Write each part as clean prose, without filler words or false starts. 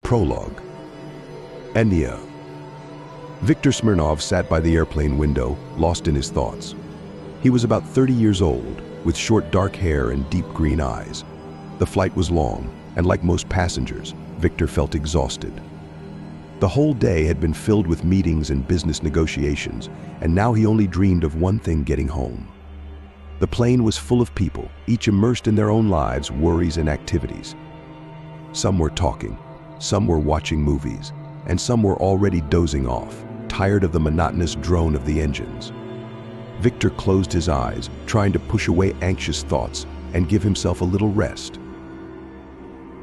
Prologue. Enya. Viktor Smirnov sat by the airplane window, lost in his thoughts. He was about 30 years old, with short dark hair and deep green eyes. The flight was long, and like most passengers, Viktor felt exhausted. The whole day had been filled with meetings and business negotiations, and now he only dreamed of one thing: getting home. The plane was full of people, each immersed in their own lives, worries, and activities. Some were talking, some were watching movies, and some were already dozing off, tired of the monotonous drone of the engines. Viktor closed his eyes, trying to push away anxious thoughts and give himself a little rest.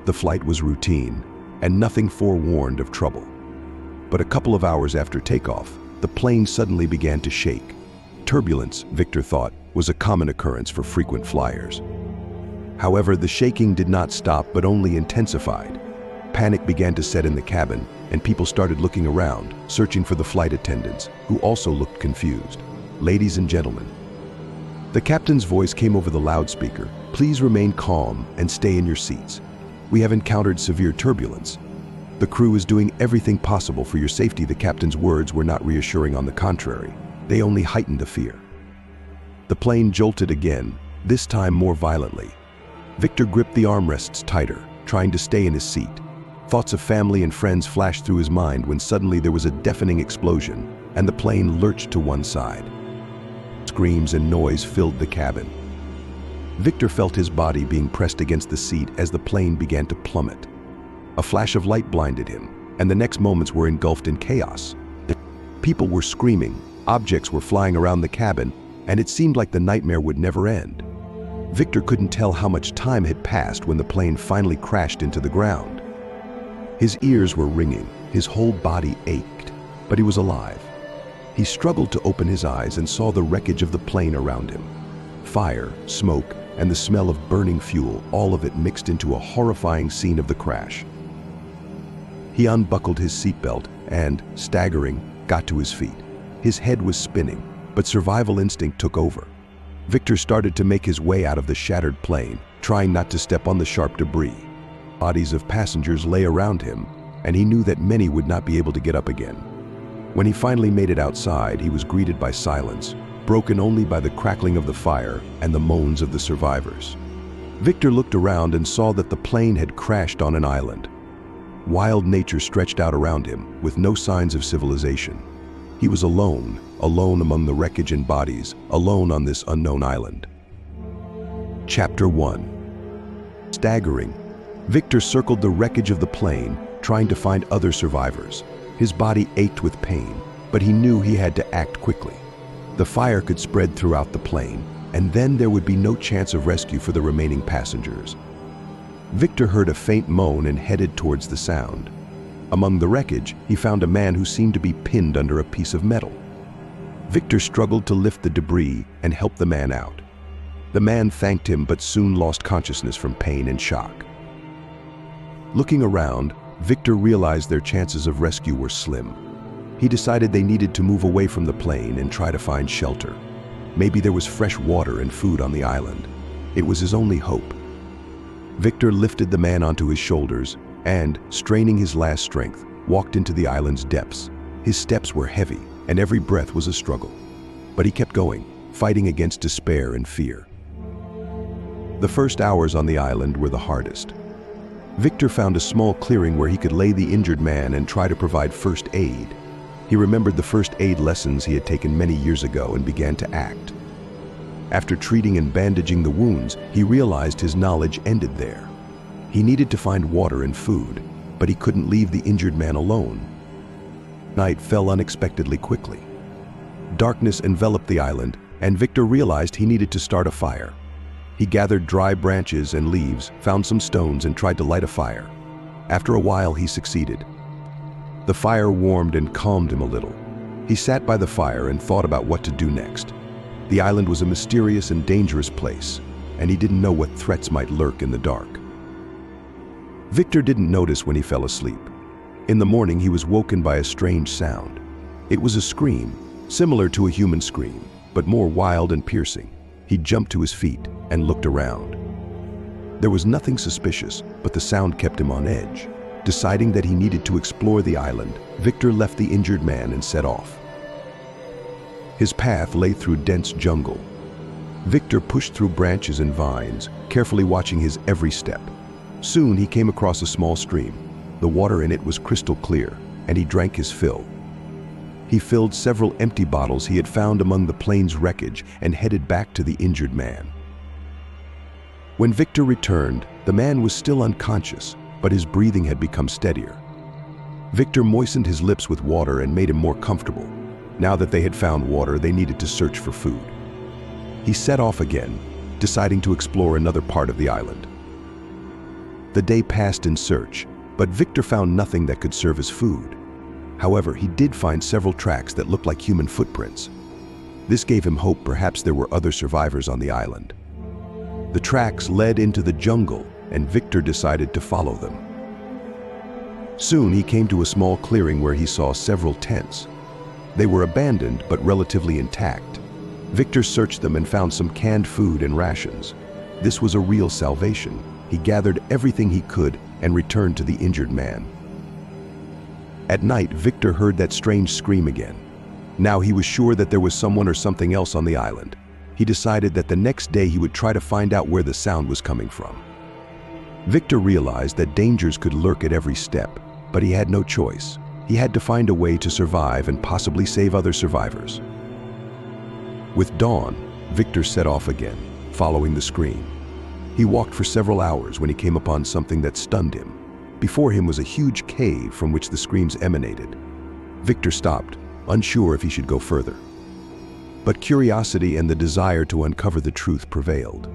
The flight was routine, and nothing forewarned of trouble. But a couple of hours after takeoff, the plane suddenly began to shake. Turbulence, Viktor thought, was a common occurrence for frequent flyers. However, the shaking did not stop but only intensified. Panic began to set in the cabin, and people started looking around, searching for the flight attendants, who also looked confused. "Ladies and gentlemen." The captain's voice came over the loudspeaker. "Please remain calm and stay in your seats. We have encountered severe turbulence. The crew is doing everything possible for your safety." The captain's words were not reassuring, on the contrary. They only heightened the fear. The plane jolted again, this time more violently. Viktor gripped the armrests tighter, trying to stay in his seat. Thoughts of family and friends flashed through his mind when suddenly there was a deafening explosion, and the plane lurched to one side. Screams and noise filled the cabin. Viktor felt his body being pressed against the seat as the plane began to plummet. A flash of light blinded him, and the next moments were engulfed in chaos. People were screaming, objects were flying around the cabin, and it seemed like the nightmare would never end. Viktor couldn't tell how much time had passed when the plane finally crashed into the ground. His ears were ringing, his whole body ached, but he was alive. He struggled to open his eyes and saw the wreckage of the plane around him. Fire, smoke, and the smell of burning fuel, all of it mixed into a horrifying scene of the crash. He unbuckled his seatbelt and, staggering, got to his feet. His head was spinning, but survival instinct took over. Viktor started to make his way out of the shattered plane, trying not to step on the sharp debris. Bodies of passengers lay around him, and he knew that many would not be able to get up again. When he finally made it outside, he was greeted by silence, broken only by the crackling of the fire and the moans of the survivors. Viktor looked around and saw that the plane had crashed on an island. Wild nature stretched out around him, with no signs of civilization. He was alone among the wreckage and bodies, alone on this unknown island. Chapter 1. Staggering, Viktor circled the wreckage of the plane, trying to find other survivors. His body ached with pain, but he knew he had to act quickly. The fire could spread throughout the plane, and then there would be no chance of rescue for the remaining passengers. Viktor heard a faint moan and headed towards the sound. Among the wreckage, he found a man who seemed to be pinned under a piece of metal. Viktor struggled to lift the debris and help the man out. The man thanked him but soon lost consciousness from pain and shock. Looking around, Viktor realized their chances of rescue were slim. He decided they needed to move away from the plane and try to find shelter. Maybe there was fresh water and food on the island. It was his only hope. Viktor lifted the man onto his shoulders and, straining his last strength, walked into the island's depths. His steps were heavy, and every breath was a struggle. But he kept going, fighting against despair and fear. The first hours on the island were the hardest. Viktor found a small clearing where he could lay the injured man and try to provide first aid. He remembered the first aid lessons he had taken many years ago and began to act. After treating and bandaging the wounds, he realized his knowledge ended there. He needed to find water and food, but he couldn't leave the injured man alone. Night fell unexpectedly quickly. Darkness enveloped the island, and Viktor realized he needed to start a fire. He gathered dry branches and leaves, found some stones, and tried to light a fire. After a while, he succeeded. The fire warmed and calmed him a little. He sat by the fire and thought about what to do next. The island was a mysterious and dangerous place, and he didn't know what threats might lurk in the dark. Viktor didn't notice when he fell asleep. In the morning, he was woken by a strange sound. It was a scream, similar to a human scream, but more wild and piercing. He jumped to his feet and looked around. There was nothing suspicious, but the sound kept him on edge. Deciding that he needed to explore the island, Viktor left the injured man and set off. His path lay through dense jungle. Viktor pushed through branches and vines, carefully watching his every step. Soon he came across a small stream. The water in it was crystal clear, and he drank his fill. He filled several empty bottles he had found among the plane's wreckage and headed back to the injured man. When Viktor returned, the man was still unconscious, but his breathing had become steadier. Viktor moistened his lips with water and made him more comfortable. Now that they had found water, they needed to search for food. He set off again, deciding to explore another part of the island. The day passed in search, but Viktor found nothing that could serve as food. However, he did find several tracks that looked like human footprints. This gave him hope perhaps there were other survivors on the island. The tracks led into the jungle, and Viktor decided to follow them. Soon he came to a small clearing where he saw several tents. They were abandoned but relatively intact. Viktor searched them and found some canned food and rations. This was a real salvation. He gathered everything he could and returned to the injured man. At night, Viktor heard that strange scream again. Now he was sure that there was someone or something else on the island. He decided that the next day he would try to find out where the sound was coming from. Viktor realized that dangers could lurk at every step, but he had no choice. He had to find a way to survive and possibly save other survivors. With dawn, Viktor set off again, following the scream. He walked for several hours when he came upon something that stunned him. Before him was a huge cave from which the screams emanated. Viktor stopped, unsure if he should go further. But curiosity and the desire to uncover the truth prevailed.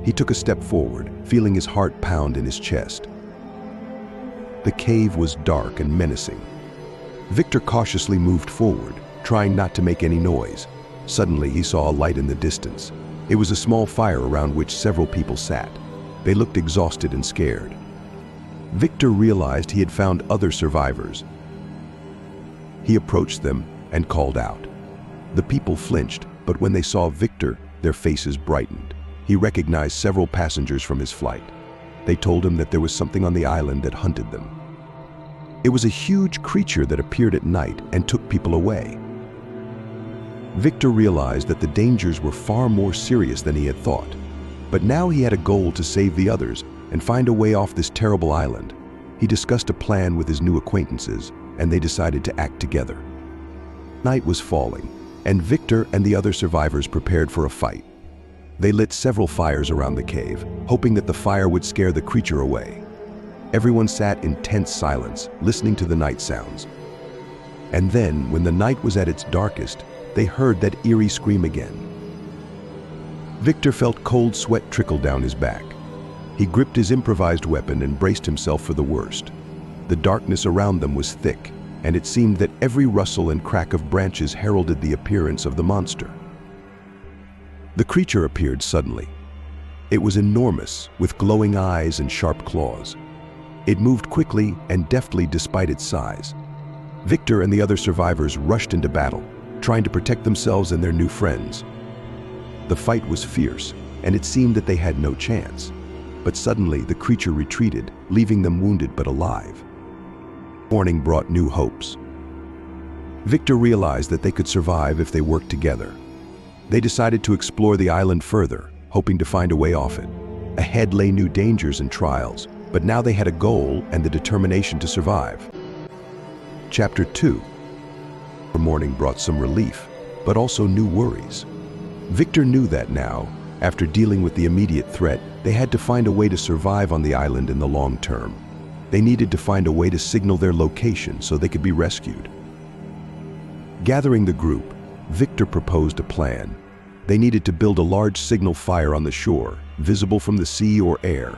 He took a step forward, feeling his heart pound in his chest. The cave was dark and menacing. Viktor cautiously moved forward, trying not to make any noise. Suddenly, he saw a light in the distance. It was a small fire around which several people sat. They looked exhausted and scared. Viktor realized he had found other survivors. He approached them and called out. The people flinched, but when they saw Viktor, their faces brightened. He recognized several passengers from his flight. They told him that there was something on the island that hunted them. It was a huge creature that appeared at night and took people away. Viktor realized that the dangers were far more serious than he had thought. But now he had a goal to save the others and find a way off this terrible island. He discussed a plan with his new acquaintances, and they decided to act together. Night was falling, and Viktor and the other survivors prepared for a fight. They lit several fires around the cave, hoping that the fire would scare the creature away. Everyone sat in tense silence, listening to the night sounds. And then, when the night was at its darkest, they heard that eerie scream again. Viktor felt cold sweat trickle down his back. He gripped his improvised weapon and braced himself for the worst. The darkness around them was thick, and it seemed that every rustle and crack of branches heralded the appearance of the monster. The creature appeared suddenly. It was enormous, with glowing eyes and sharp claws. It moved quickly and deftly despite its size. Viktor and the other survivors rushed into battle, trying to protect themselves and their new friends. The fight was fierce, and it seemed that they had no chance. But suddenly, the creature retreated, leaving them wounded but alive. Morning brought new hopes. Viktor realized that they could survive if they worked together. They decided to explore the island further, hoping to find a way off it. Ahead lay new dangers and trials, but now they had a goal and the determination to survive. Chapter 2. The morning brought some relief, but also new worries. Viktor knew that now, after dealing with the immediate threat, they had to find a way to survive on the island in the long term. They needed to find a way to signal their location so they could be rescued. Gathering the group, Viktor proposed a plan. They needed to build a large signal fire on the shore, visible from the sea or air.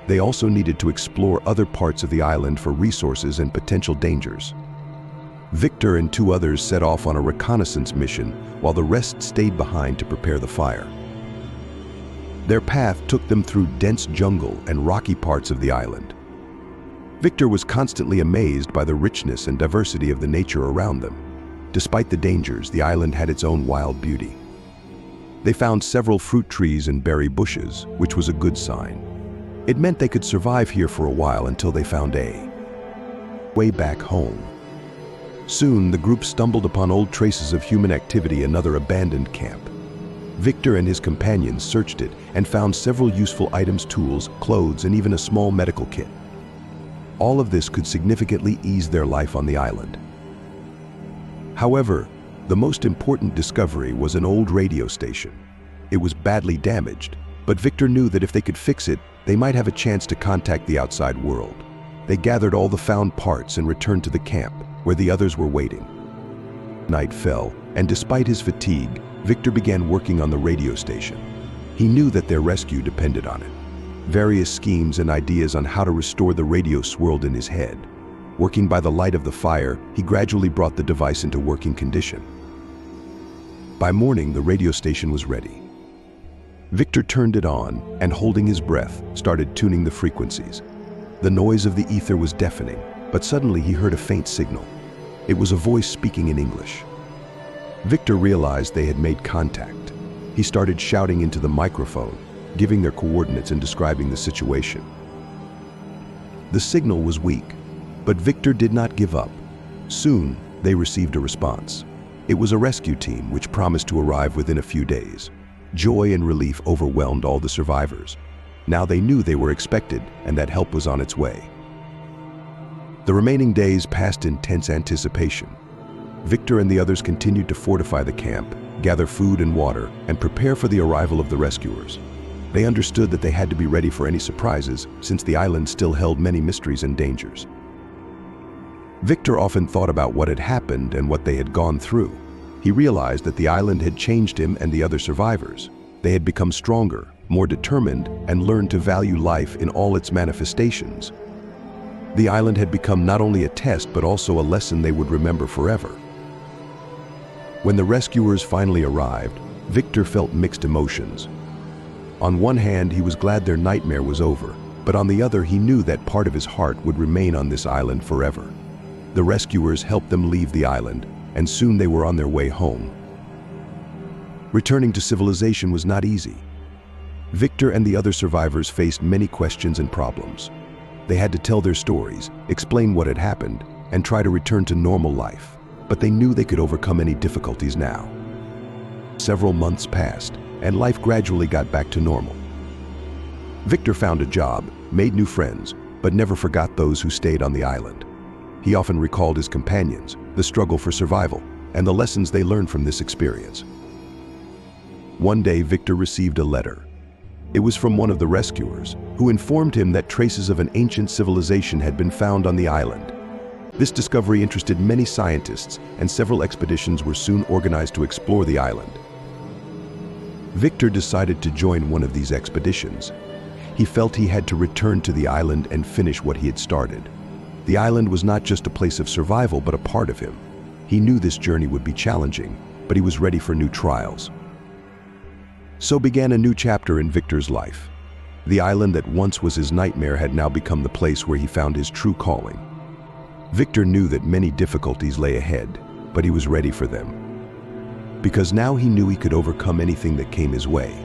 They also needed to explore other parts of the island for resources and potential dangers. Viktor and two others set off on a reconnaissance mission, while the rest stayed behind to prepare the fire. Their path took them through dense jungle and rocky parts of the island. Viktor was constantly amazed by the richness and diversity of the nature around them. Despite the dangers, the island had its own wild beauty. They found several fruit trees and berry bushes, which was a good sign. It meant they could survive here for a while until they found way back home. Soon, the group stumbled upon old traces of human activity in another abandoned camp. Viktor and his companions searched it and found several useful items, tools, clothes, and even a small medical kit. All of this could significantly ease their life on the island. However, the most important discovery was an old radio station. It was badly damaged, but Viktor knew that if they could fix it, they might have a chance to contact the outside world. They gathered all the found parts and returned to the camp, where the others were waiting. Night fell, and despite his fatigue, Viktor began working on the radio station. He knew that their rescue depended on it. Various schemes and ideas on how to restore the radio swirled in his head. Working by the light of the fire, he gradually brought the device into working condition. By morning, the radio station was ready. Viktor turned it on and, holding his breath, started tuning the frequencies. The noise of the ether was deafening, but suddenly he heard a faint signal. It was a voice speaking in English. Viktor realized they had made contact. He started shouting into the microphone, giving their coordinates and describing the situation. The signal was weak, but Viktor did not give up. Soon, they received a response. It was a rescue team which promised to arrive within a few days. Joy and relief overwhelmed all the survivors. Now they knew they were expected and that help was on its way. The remaining days passed in tense anticipation. Viktor and the others continued to fortify the camp, gather food and water, and prepare for the arrival of the rescuers. They understood that they had to be ready for any surprises, since the island still held many mysteries and dangers. Viktor often thought about what had happened and what they had gone through. He realized that the island had changed him and the other survivors. They had become stronger, more determined, and learned to value life in all its manifestations. The island had become not only a test, but also a lesson they would remember forever. When the rescuers finally arrived, Viktor felt mixed emotions. On one hand, he was glad their nightmare was over, but on the other, he knew that part of his heart would remain on this island forever. The rescuers helped them leave the island, and soon they were on their way home. Returning to civilization was not easy. Viktor and the other survivors faced many questions and problems. They had to tell their stories, explain what had happened, and try to return to normal life, but they knew they could overcome any difficulties now. Several months passed, and life gradually got back to normal. Viktor found a job, made new friends, but never forgot those who stayed on the island. He often recalled his companions, the struggle for survival, and the lessons they learned from this experience. One day, Viktor received a letter. It was from one of the rescuers, who informed him that traces of an ancient civilization had been found on the island. This discovery interested many scientists, and several expeditions were soon organized to explore the island. Viktor decided to join one of these expeditions. He felt he had to return to the island and finish what he had started. The island was not just a place of survival, but a part of him. He knew this journey would be challenging, but he was ready for new trials. So began a new chapter in Viktor's life. The island that once was his nightmare had now become the place where he found his true calling. Viktor knew that many difficulties lay ahead, but he was ready for them. Because now he knew he could overcome anything that came his way.